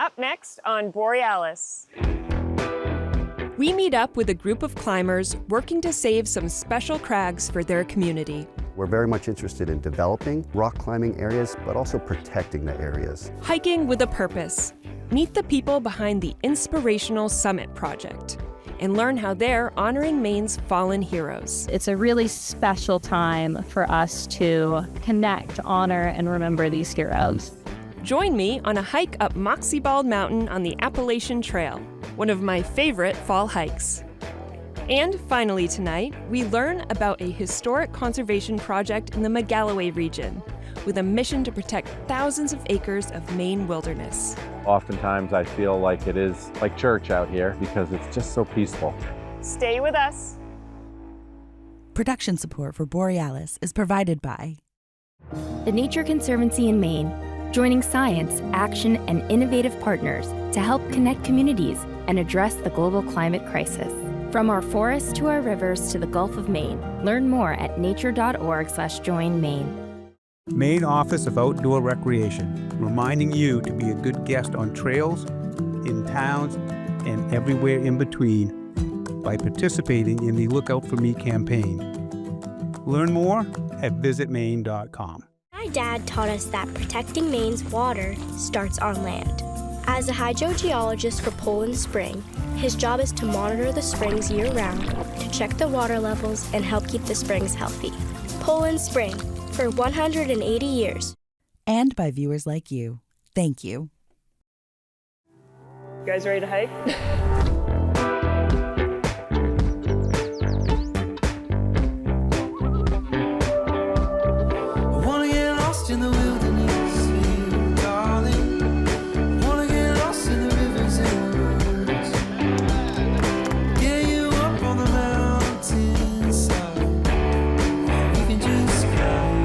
Up next on Borealis. We meet up with a group of climbers working to save some special crags for their community. We're very much interested in developing rock climbing areas, but also protecting the areas. Hiking with a purpose. Meet the people behind the inspirational Summit Project and learn how they're honoring Maine's fallen heroes. It's a really special time for us to connect, honor, and remember these heroes. Join me on a hike up Moxie Bald Mountain on the Appalachian Trail, one of my favorite fall hikes. And finally tonight, we learn about a historic conservation project in the Magalloway region with a mission to protect thousands of acres of Maine wilderness. Oftentimes I feel like it is like church out here because it's just so peaceful. Stay with us. Production support for Borealis is provided by the Nature Conservancy in Maine, joining science, action, and innovative partners to help connect communities and address the global climate crisis. From our forests to our rivers to the Gulf of Maine, learn more at nature.org/join Maine. Maine Office of Outdoor Recreation, reminding you to be a good guest on trails, in towns, and everywhere in between by participating in the Look Out For Me campaign. Learn more at visitmaine.com. My dad taught us that protecting Maine's water starts on land. As a hydrogeologist for Poland Spring, his job is to monitor the springs year-round, to check the water levels, and help keep the springs healthy. Poland Spring, for 180 years. And by viewers like you. Thank you. You guys ready to hike? In the wilderness, you darling. Wanna get lost in the rivers and the woods. Get you up on the mountainside. We can just climb.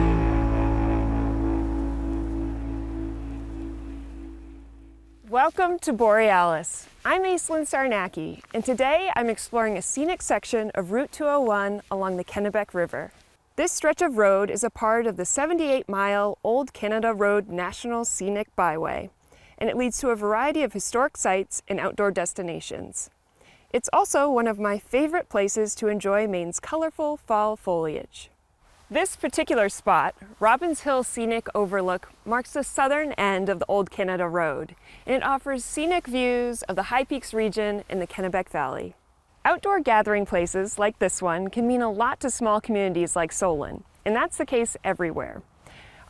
Welcome to Borealis. I'm Aislinn Sarnacki, and today I'm exploring a scenic section of Route 201 along the Kennebec River. This stretch of road is a part of the 78-mile Old Canada Road National Scenic Byway, and it leads to a variety of historic sites and outdoor destinations. It's also one of my favorite places to enjoy Maine's colorful fall foliage. This particular spot, Robbins Hill Scenic Overlook, marks the southern end of the Old Canada Road, and it offers scenic views of the High Peaks region in the Kennebec Valley. Outdoor gathering places like this one can mean a lot to small communities like Solon, and that's the case everywhere.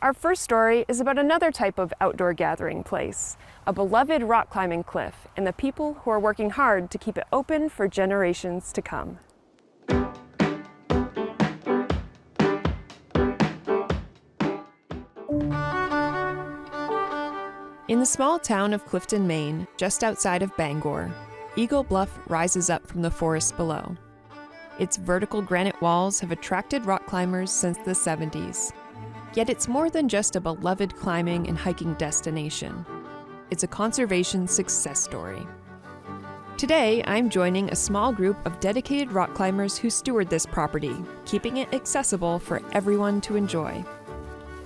Our first story is about another type of outdoor gathering place, a beloved rock climbing cliff, and the people who are working hard to keep it open for generations to come. In the small town of Clifton, Maine, just outside of Bangor, Eagle Bluff rises up from the forest below. Its vertical granite walls have attracted rock climbers since the 70s. Yet it's more than just a beloved climbing and hiking destination. It's a conservation success story. Today, I'm joining a small group of dedicated rock climbers who steward this property, keeping it accessible for everyone to enjoy.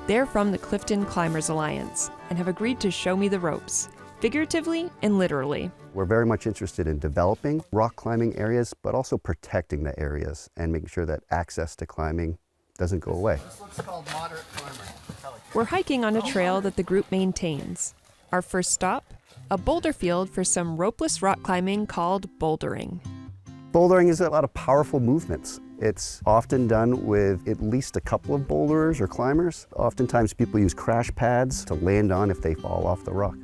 They're from the Clifton Climbers Alliance and have agreed to show me the ropes, figuratively and literally. We're very much interested in developing rock climbing areas, but also protecting the areas and making sure that access to climbing doesn't go away. This looks called moderate climbing. We're hiking on a trail that the group maintains. Our first stop, a boulder field for some ropeless rock climbing called bouldering. Bouldering is a lot of powerful movements. It's often done with at least a couple of boulderers or climbers. Oftentimes people use crash pads to land on if they fall off the rock.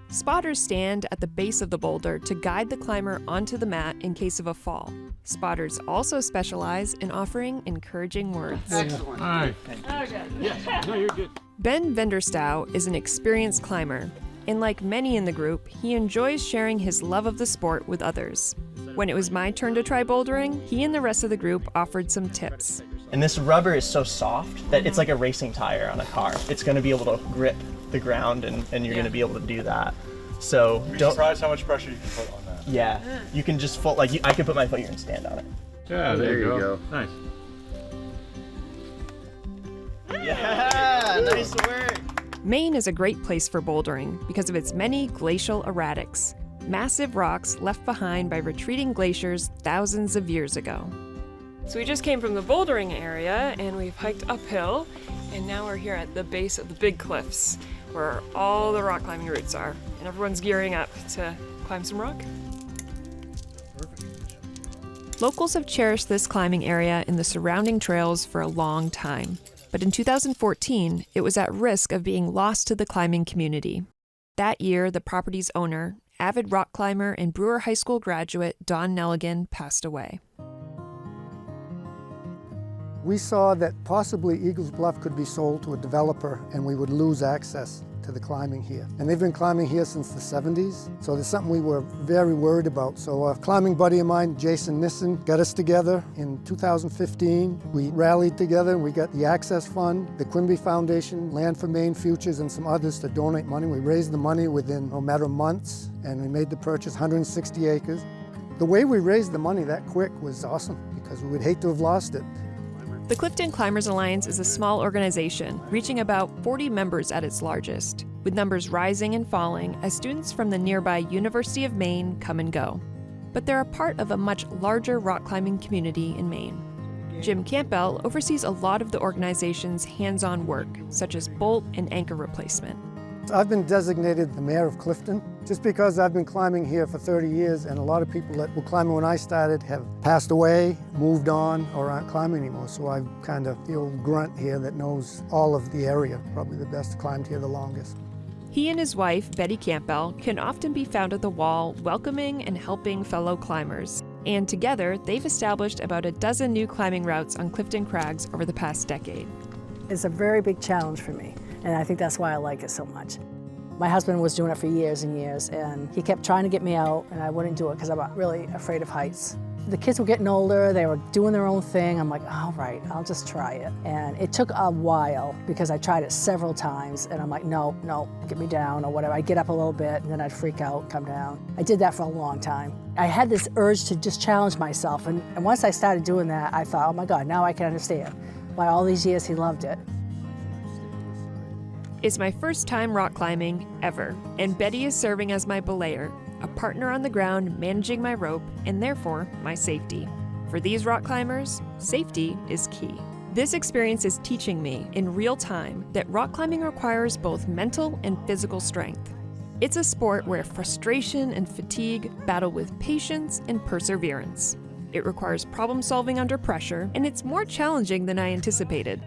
Spotters stand at the base of the boulder to guide the climber onto the mat in case of a fall. Spotters also specialize in offering encouraging words. Excellent. All right. Okay. Yes. No, you're good. Ben Venderstow is an experienced climber, and like many in the group, he enjoys sharing his love of the sport with others. When it was my turn to try bouldering, he and the rest of the group offered some tips. And this rubber is so soft that it's like a racing tire on a car. It's going to be able to grip the ground, and you're going to be able to do that. So You'd be surprised how much pressure you can put on that. Yeah, you can just fold, like I could put my foot here and stand on it. Yeah, there you go. Nice. Yeah, nice work. Maine is a great place for bouldering because of its many glacial erratics, massive rocks left behind by retreating glaciers thousands of years ago. So we just came from the bouldering area and we've hiked uphill, and now we're here at the base of the big cliffs where all the rock climbing routes are, and everyone's gearing up to climb some rock. Locals have cherished this climbing area and the surrounding trails for a long time, but in 2014, it was at risk of being lost to the climbing community. That year, the property's owner, avid rock climber and Brewer High School graduate Don Nelligan, passed away. We saw that possibly Eagles Bluff could be sold to a developer and we would lose access to the climbing here. And they've been climbing here since the 70s, so there's something we were very worried about. So a climbing buddy of mine, Jason Nissen, got us together in 2015. We rallied together and we got the Access Fund, the Quimby Foundation, Land for Maine Futures, and some others to donate money. We raised the money within a matter of months, and we made the purchase, 160 acres. The way we raised the money that quick was awesome, because we would hate to have lost it. The Clifton Climbers Alliance is a small organization, reaching about 40 members at its largest, with numbers rising and falling as students from the nearby University of Maine come and go. But they're a part of a much larger rock climbing community in Maine. Jim Campbell oversees a lot of the organization's hands-on work, such as bolt and anchor replacement. I've been designated the mayor of Clifton just because I've been climbing here for 30 years, and a lot of people that were climbing when I started have passed away, moved on, or aren't climbing anymore. So I'm kind of the old grunt here that knows all of the area, probably the best, climbed here the longest. He and his wife, Betty Campbell, can often be found at the wall welcoming and helping fellow climbers. And together, they've established about a dozen new climbing routes on Clifton Crags over the past decade. It's a very big challenge for me, and I think that's why I like it so much. My husband was doing it for years and years, and he kept trying to get me out, and I wouldn't do it because I'm really afraid of heights. The kids were getting older, they were doing their own thing. I'm like, all right, I'll just try it. And it took a while because I tried it several times, and I'm like, no, get me down or whatever. I'd get up a little bit, and then I'd freak out, come down. I did that for a long time. I had this urge to just challenge myself, and once I started doing that, I thought, oh my God, now I can understand why all these years he loved it. It's my first time rock climbing ever, and Betty is serving as my belayer, a partner on the ground managing my rope and therefore my safety. For these rock climbers, safety is key. This experience is teaching me in real time that rock climbing requires both mental and physical strength. It's a sport where frustration and fatigue battle with patience and perseverance. It requires problem solving under pressure, and it's more challenging than I anticipated.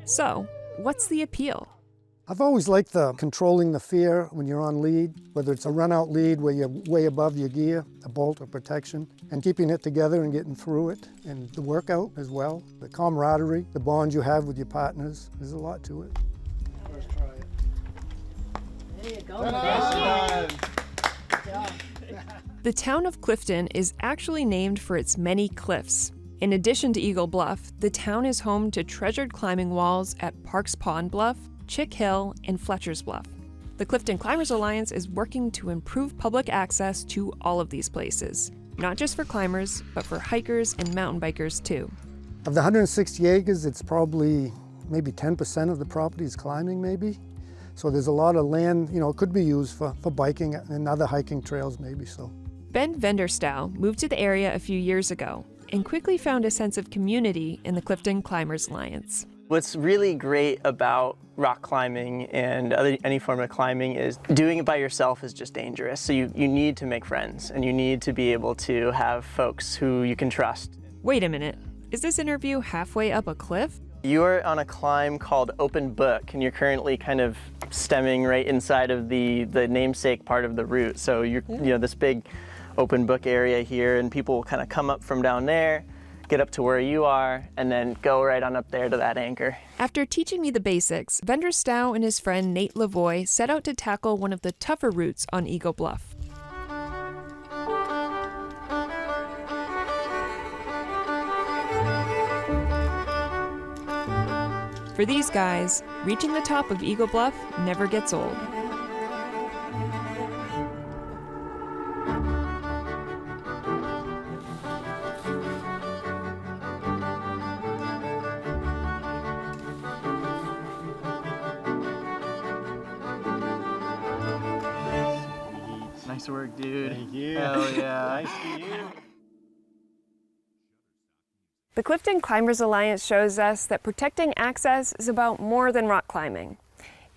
So, what's the appeal? I've always liked the controlling the fear when you're on lead, whether it's a run-out lead where you're way above your gear, a bolt or protection, and keeping it together and getting through it, and the workout as well, the camaraderie, the bond you have with your partners. There's a lot to it. First try it. There you go. The town of Clifton is actually named for its many cliffs. In addition to Eagle Bluff, the town is home to treasured climbing walls at Parks Pond Bluff, Chick Hill, and Fletcher's Bluff. The Clifton Climbers Alliance is working to improve public access to all of these places, not just for climbers, but for hikers and mountain bikers too. Of the 160 acres, it's probably maybe 10% of the property is climbing maybe. So there's a lot of land, it could be used for biking and other hiking trails maybe so. Ben Venderstow moved to the area a few years ago and quickly found a sense of community in the Clifton Climbers Alliance. What's really great about rock climbing and any form of climbing is doing it by yourself is just dangerous. So you need to make friends, and you need to be able to have folks who you can trust. Wait a minute, is this interview halfway up a cliff? You're on a climb called Open Book, and you're currently kind of stemming right inside of the namesake part of the route. So you're this big open book area here, and people will kind of come up from down there, get up to where you are, and then go right on up there to that anchor. After teaching me the basics, Venderstow and his friend Nate Lavoie set out to tackle one of the tougher routes on Eagle Bluff. For these guys, reaching the top of Eagle Bluff never gets old. Nice work, dude. Thank you. Hell yeah. Nice to you. The Clifton Climbers Alliance shows us that protecting access is about more than rock climbing.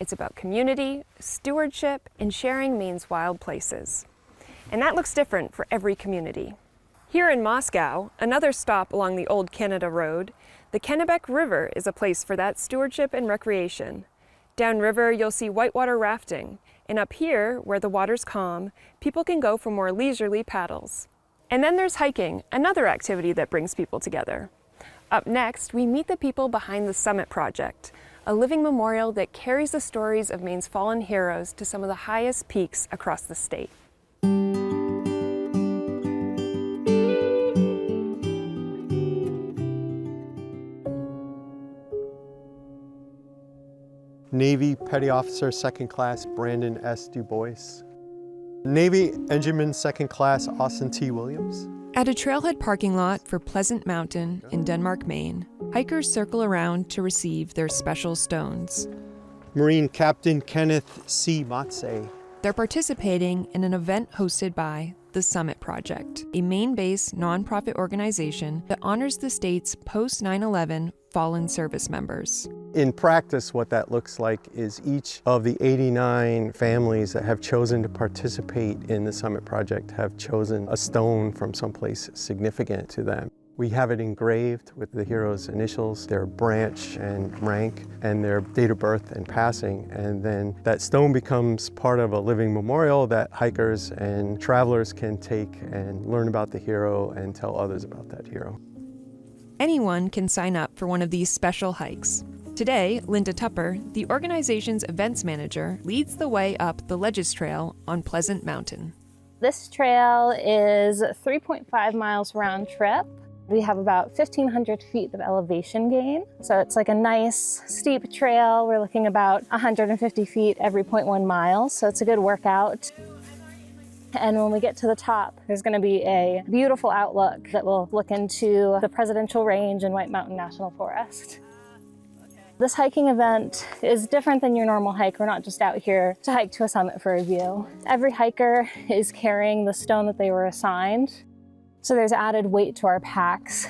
It's about community, stewardship, and sharing Maine's wild places. And that looks different for every community. Here in Moscow, another stop along the Old Canada Road, the Kennebec River is a place for that stewardship and recreation. Downriver, you'll see whitewater rafting, and up here, where the water's calm, people can go for more leisurely paddles. And then there's hiking, another activity that brings people together. Up next, we meet the people behind the Summit Project, a living memorial that carries the stories of Maine's fallen heroes to some of the highest peaks across the state. Navy Petty Officer 2nd Class Brandon S. Du Bois. Navy Engineman 2nd Class Austin T. Williams. At a trailhead parking lot for Pleasant Mountain in Denmark, Maine, hikers circle around to receive their special stones. Marine Captain Kenneth C. Moxie. They're participating in an event hosted by the Summit Project, a Maine-based nonprofit organization that honors the state's post-9/11 fallen service members. In practice, what that looks like is each of the 89 families that have chosen to participate in the Summit Project have chosen a stone from someplace significant to them. We have it engraved with the heroes' initials, their branch and rank, and their date of birth and passing. And then that stone becomes part of a living memorial that hikers and travelers can take and learn about the hero and tell others about that hero. Anyone can sign up for one of these special hikes. Today, Linda Tupper, the organization's events manager, leads the way up the Ledges Trail on Pleasant Mountain. This trail is 3.5 miles round trip. We have about 1,500 feet of elevation gain. So it's like a nice steep trail. We're looking about 150 feet every 0.1 miles. So it's a good workout. And when we get to the top, there's going to be a beautiful outlook that will look into the Presidential Range and White Mountain National Forest. This hiking event is different than your normal hike. We're not just out here to hike to a summit for a view. Every hiker is carrying the stone that they were assigned. So there's added weight to our packs.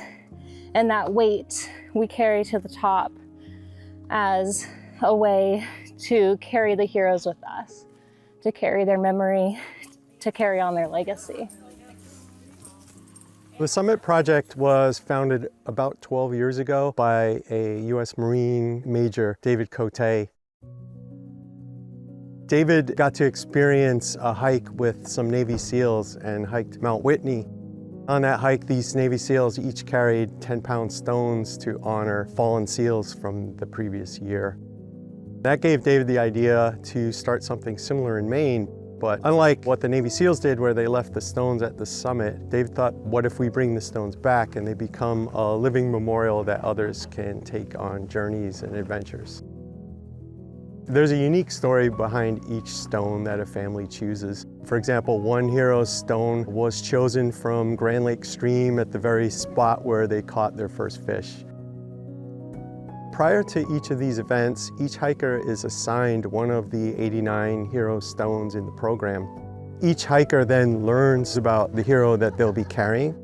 And that weight we carry to the top as a way to carry the heroes with us, to carry their memory, to carry on their legacy. The Summit Project was founded about 12 years ago by a U.S. Marine Major, David Cote. David got to experience a hike with some Navy SEALs and hiked Mount Whitney. On that hike, these Navy SEALs each carried 10-pound stones to honor fallen SEALs from the previous year. That gave David the idea to start something similar in Maine. But unlike what the Navy SEALs did where they left the stones at the summit, David thought, what if we bring the stones back and they become a living memorial that others can take on journeys and adventures? There's a unique story behind each stone that a family chooses. For example, one hero's stone was chosen from Grand Lake Stream at the very spot where they caught their first fish. Prior to each of these events, each hiker is assigned one of the 89 hero stones in the program. Each hiker then learns about the hero that they'll be carrying.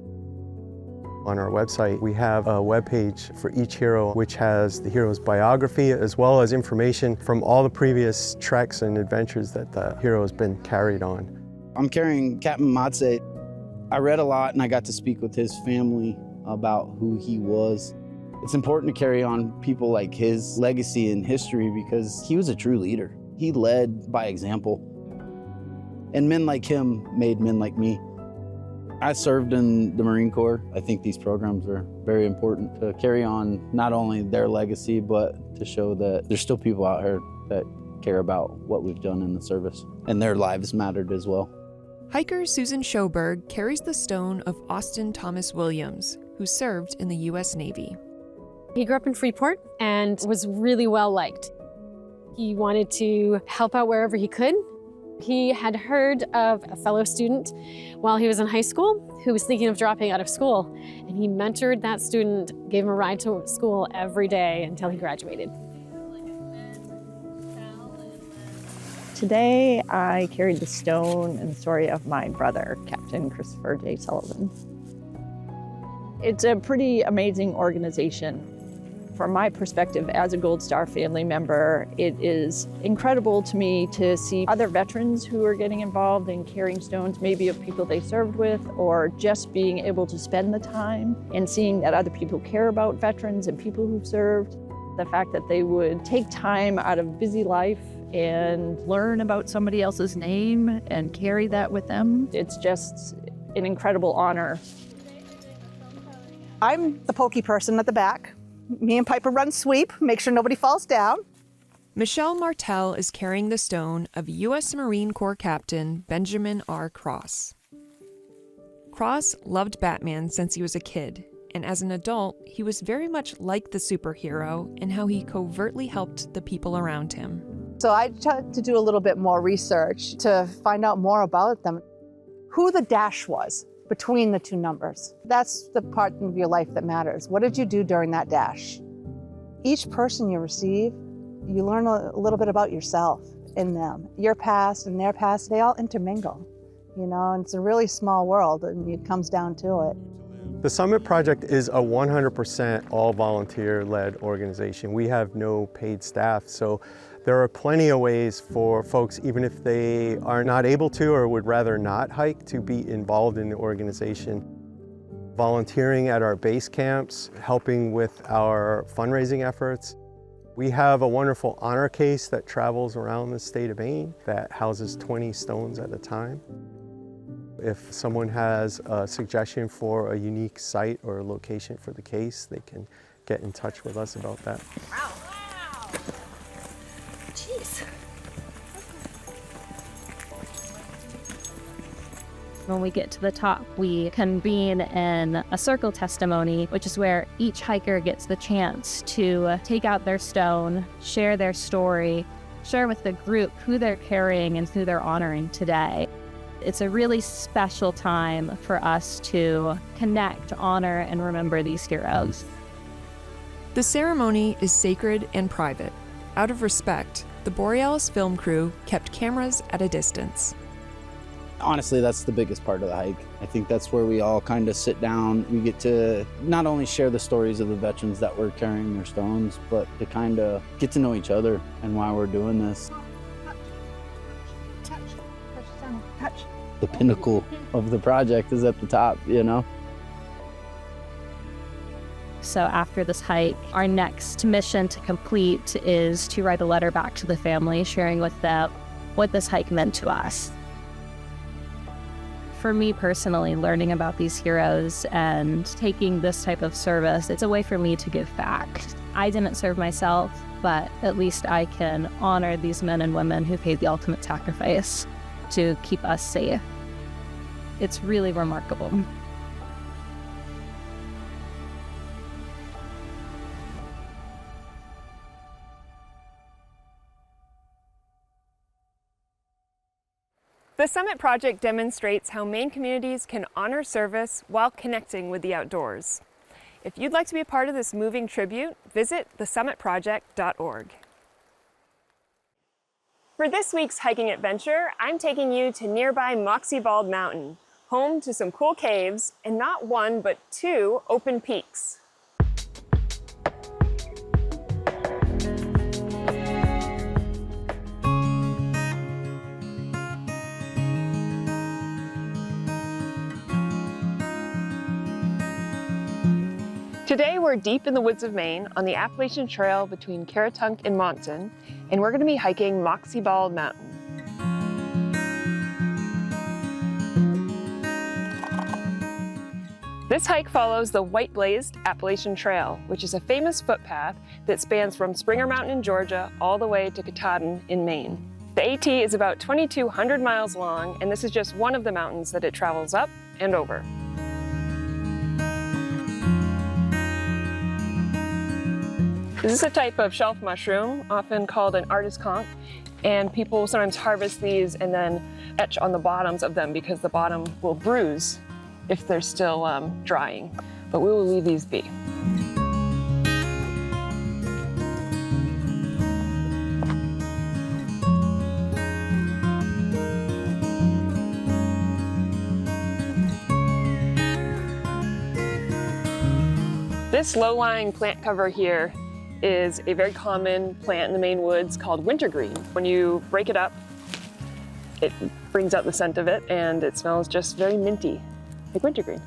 On our website, we have a webpage for each hero which has the hero's biography as well as information from all the previous treks and adventures that the hero has been carried on. I'm carrying Captain Moxie. I read a lot and I got to speak with his family about who he was. It's important to carry on people like his legacy and history because he was a true leader. He led by example. And men like him made men like me. I served in the Marine Corps. I think these programs are very important to carry on not only their legacy, but to show that there's still people out here that care about what we've done in the service. And their lives mattered as well. Hiker Susan Schoberg carries the stone of Austin Thomas Williams, who served in the U.S. Navy. He grew up in Freeport and was really well liked. He wanted to help out wherever he could. He had heard of a fellow student while he was in high school who was thinking of dropping out of school, and he mentored that student, gave him a ride to school every day until he graduated. Today, I carried the stone and the story of my brother, Captain Christopher J. Sullivan. It's a pretty amazing organization. From my perspective as a Gold Star family member, it is incredible to me to see other veterans who are getting involved in carrying stones, maybe of people they served with, or just being able to spend the time and seeing that other people care about veterans and people who've served. The fact that they would take time out of busy life and learn about somebody else's name and carry that with them. It's just an incredible honor. I'm the pokey person at the back. Me and Piper run sweep, make sure nobody falls down. Michelle Martell is carrying the stone of U.S. Marine Corps Captain Benjamin R. Cross. Cross loved Batman since he was a kid, and as an adult, he was very much like the superhero in how he covertly helped the people around him. So I tried to do a little bit more research to find out more about them. Who the dash was between the two numbers. That's the part of your life that matters. What did you do during that dash? Each person you receive, you learn a little bit about yourself in them. Your past and their past, they all intermingle, you know, and it's a really small world and it comes down to it. The Summit Project is a 100% all volunteer-led organization. We have no paid staff, so there are plenty of ways for folks, even if they are not able to or would rather not hike, to be involved in the organization. Volunteering at our base camps, helping with our fundraising efforts. We have a wonderful honor case that travels around the state of Maine that houses 20 stones at a time. If someone has a suggestion for a unique site or location for the case, they can get in touch with us about that. Wow. Jeez. When we get to the top, we convene in a circle testimony, which is where each hiker gets the chance to take out their stone, share their story, share with the group who they're carrying and who they're honoring today. It's a really special time for us to connect, honor, and remember these heroes. The ceremony is sacred and private. Out of respect, the Borealis film crew kept cameras at a distance. Honestly, that's the biggest part of the hike. I think that's where we all kind of sit down. We get to not only share the stories of the veterans that were carrying their stones, but to kind of get to know each other and why we're doing this. Touch. The pinnacle of the project is at the top, you know? So after this hike, our next mission to complete is to write a letter back to the family, sharing with them what this hike meant to us. For me personally, learning about these heroes and taking this type of service, it's a way for me to give back. I didn't serve myself, but at least I can honor these men and women who paid the ultimate sacrifice to keep us safe. It's really remarkable. The Summit Project demonstrates how Maine communities can honor service while connecting with the outdoors. If you'd like to be a part of this moving tribute, visit thesummitproject.org. For this week's hiking adventure, I'm taking you to nearby Moxie Bald Mountain, home to some cool caves and not one but two open peaks. Today we're deep in the woods of Maine on the Appalachian Trail between Caratunk and Monson, and we're going to be hiking Moxie Bald Mountain. This hike follows the white-blazed Appalachian Trail, which is a famous footpath that spans from Springer Mountain in Georgia all the way to Katahdin in Maine. The AT is about 2,200 miles long, and this is just one of the mountains that it travels up and over. This is a type of shelf mushroom, often called an artist conch, and people sometimes harvest these and then etch on the bottoms of them because the bottom will bruise if they're still drying. But we will leave these be. This low-lying plant cover here is a very common plant in the Maine woods called wintergreen. When you break it up, it brings out the scent of it, and it smells just very minty, like wintergreen.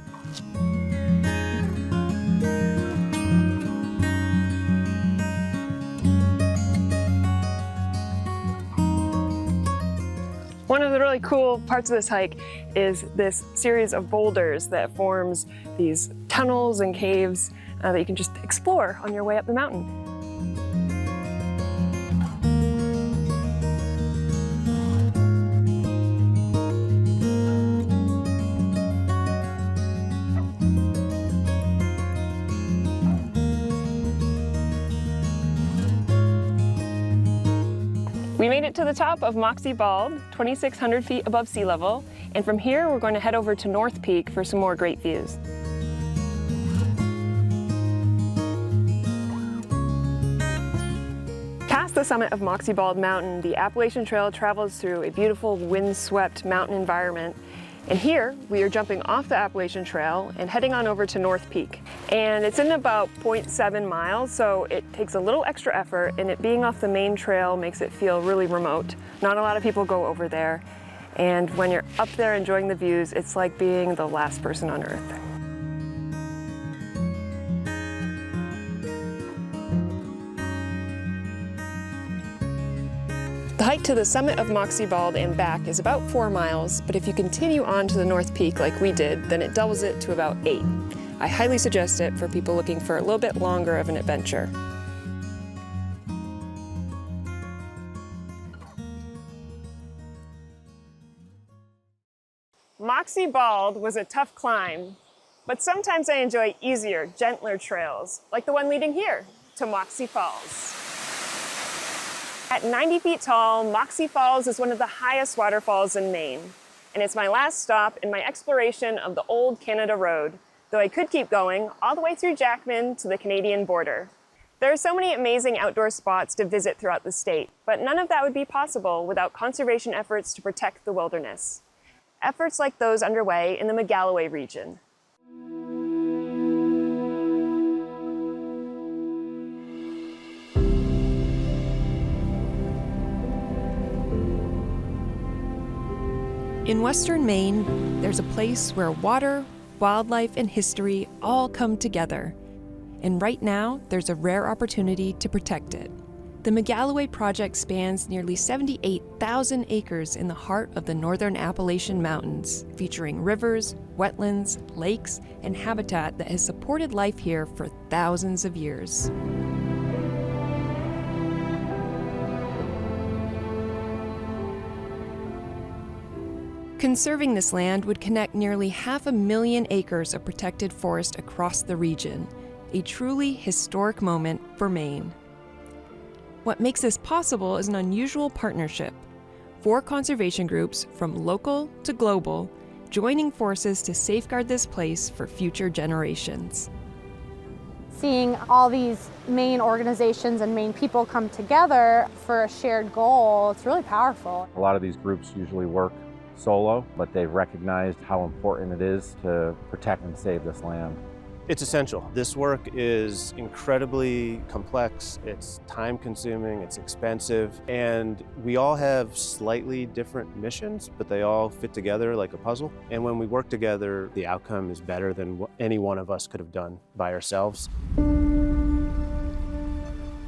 One of the really cool parts of this hike is this series of boulders that forms these tunnels and caves that you can just explore on your way up the mountain. We made it to the top of Moxie Bald, 2,600 feet above sea level, and from here we're going to head over to North Peak for some more great views. Past the summit of Moxie Bald Mountain, the Appalachian Trail travels through a beautiful wind-swept mountain environment. And here we are jumping off the Appalachian Trail and heading on over to North Peak. And it's in about 0.7 miles, so it takes a little extra effort, and it being off the main trail makes it feel really remote. Not a lot of people go over there. And when you're up there enjoying the views, it's like being the last person on Earth. The hike to the summit of Moxie Bald and back is about 4 miles, but if you continue on to the North Peak like we did, then it doubles it to about 8. I highly suggest it for people looking for a little bit longer of an adventure. Moxie Bald was a tough climb, but sometimes I enjoy easier, gentler trails, like the one leading here to Moxie Falls. At 90 feet tall, Moxie Falls is one of the highest waterfalls in Maine, and it's my last stop in my exploration of the old Canada Road, though I could keep going all the way through Jackman to the Canadian border. There are so many amazing outdoor spots to visit throughout the state, but none of that would be possible without conservation efforts to protect the wilderness. Efforts like those underway in the Magalloway region. In western Maine, there's a place where water, wildlife, and history all come together. And right now, there's a rare opportunity to protect it. The Magalloway Project spans nearly 78,000 acres in the heart of the northern Appalachian Mountains, featuring rivers, wetlands, lakes, and habitat that has supported life here for thousands of years. Conserving this land would connect nearly 500,000 acres of protected forest across the region, a truly historic moment for Maine. What makes this possible is an unusual partnership. 4 conservation groups, from local to global, joining forces to safeguard this place for future generations. Seeing all these Maine organizations and Maine people come together for a shared goal, it's really powerful. A lot of these groups usually work solo, but they've recognized how important it is to protect and save this land. It's essential. This work is incredibly complex, it's time-consuming, it's expensive, and we all have slightly different missions, but they all fit together like a puzzle. And when we work together, the outcome is better than what any one of us could have done by ourselves.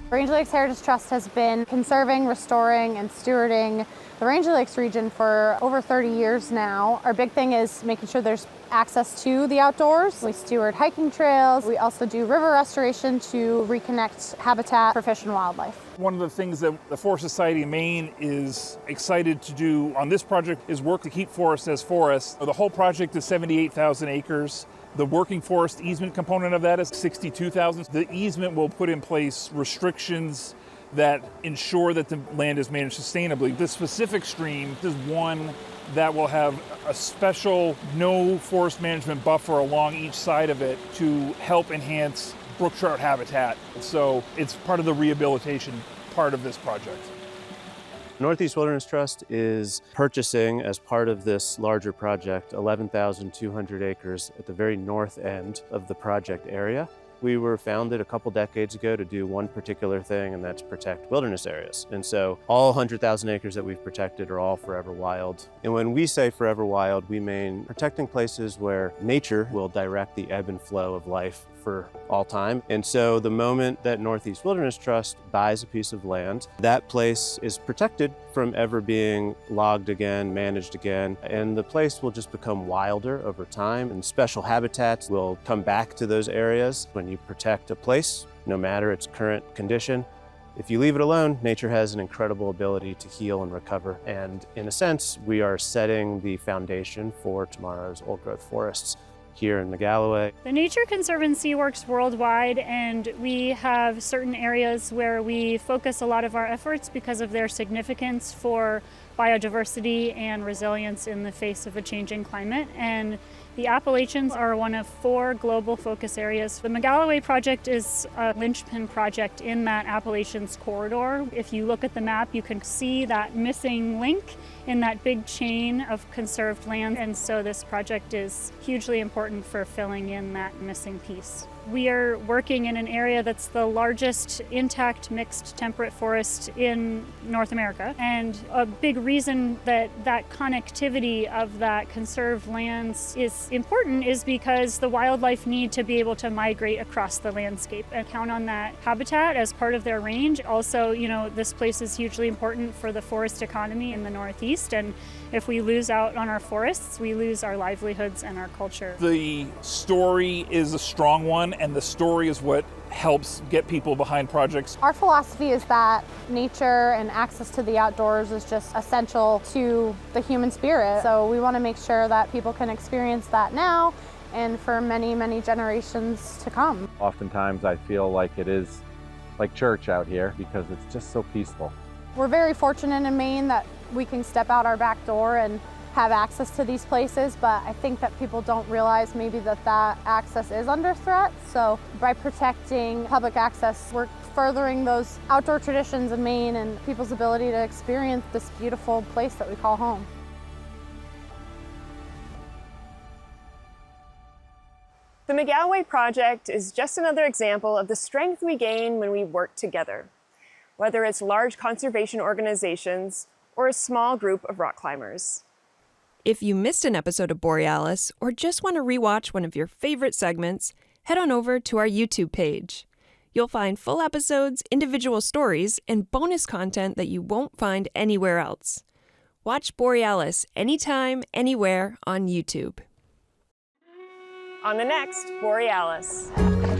Ranger Lakes Heritage Trust has been conserving, restoring, and stewarding the Ranger Lakes region for over 30 years now. Our big thing is making sure there's access to the outdoors. We steward hiking trails. We also do river restoration to reconnect habitat for fish and wildlife. One of the things that the Forest Society of Maine is excited to do on this project is work to keep forests as forests. The whole project is 78,000 acres. The working forest easement component of that is 62,000. The easement will put in place restrictions that ensure that the land is managed sustainably. This specific stream is one that will have a special no forest management buffer along each side of it to help enhance brook trout habitat. So it's part of the rehabilitation part of this project. Northeast Wilderness Trust is purchasing, as part of this larger project, 11,200 acres at the very north end of the project area. We were founded a couple decades ago to do one particular thing, and that's protect wilderness areas. And so all 100,000 acres that we've protected are all forever wild. And when we say forever wild, we mean protecting places where nature will direct the ebb and flow of life for all time. And so the moment that Northeast Wilderness Trust buys a piece of land, that place is protected from ever being logged again, managed again, and the place will just become wilder over time, and special habitats will come back to those areas. When you protect a place, no matter its current condition, if you leave it alone, nature has an incredible ability to heal and recover. And in a sense, we are setting the foundation for tomorrow's old-growth forests here in Magalloway. The Nature Conservancy works worldwide, and we have certain areas where we focus a lot of our efforts because of their significance for biodiversity and resilience in the face of a changing climate. And the Appalachians are one of 4 global focus areas. The Magalloway Project is a linchpin project in that Appalachians corridor. If you look at the map, you can see that missing link in that big chain of conserved land. And so this project is hugely important for filling in that missing piece. We are working in an area that's the largest intact mixed temperate forest in North America. And a big reason that that connectivity of that conserved lands is important is because the wildlife need to be able to migrate across the landscape and count on that habitat as part of their range. Also, this place is hugely important for the forest economy in the Northeast. And if we lose out on our forests, we lose our livelihoods and our culture. The story is a strong one, and the story is what helps get people behind projects. Our philosophy is that nature and access to the outdoors is just essential to the human spirit. So we want to make sure that people can experience that now and for many, many generations to come. Oftentimes I feel like it is like church out here because it's just so peaceful. We're very fortunate in Maine that we can step out our back door and have access to these places, but I think that people don't realize maybe that access is under threat. So by protecting public access, we're furthering those outdoor traditions in Maine and people's ability to experience this beautiful place that we call home. The Magalloway Project is just another example of the strength we gain when we work together, whether it's large conservation organizations or a small group of rock climbers. If you missed an episode of Borealis or just want to rewatch one of your favorite segments, head on over to our YouTube page. You'll find full episodes, individual stories, and bonus content that you won't find anywhere else. Watch Borealis anytime, anywhere on YouTube. On the next Borealis.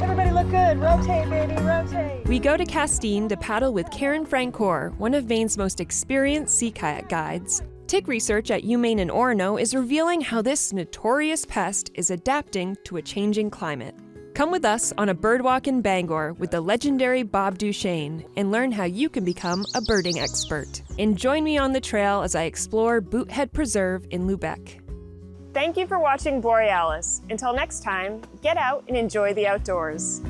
Everybody look good. Rotate, baby, rotate. We go to Castine to paddle with Karen Francoeur, one of Maine's most experienced sea kayak guides. TIG research at UMaine in Orono is revealing how this notorious pest is adapting to a changing climate. Come with us on a birdwalk in Bangor with the legendary Bob Duchesne and learn how you can become a birding expert. And join me on the trail as I explore Boothead Preserve in Lubec. Thank you for watching Borealis. Until next time, get out and enjoy the outdoors.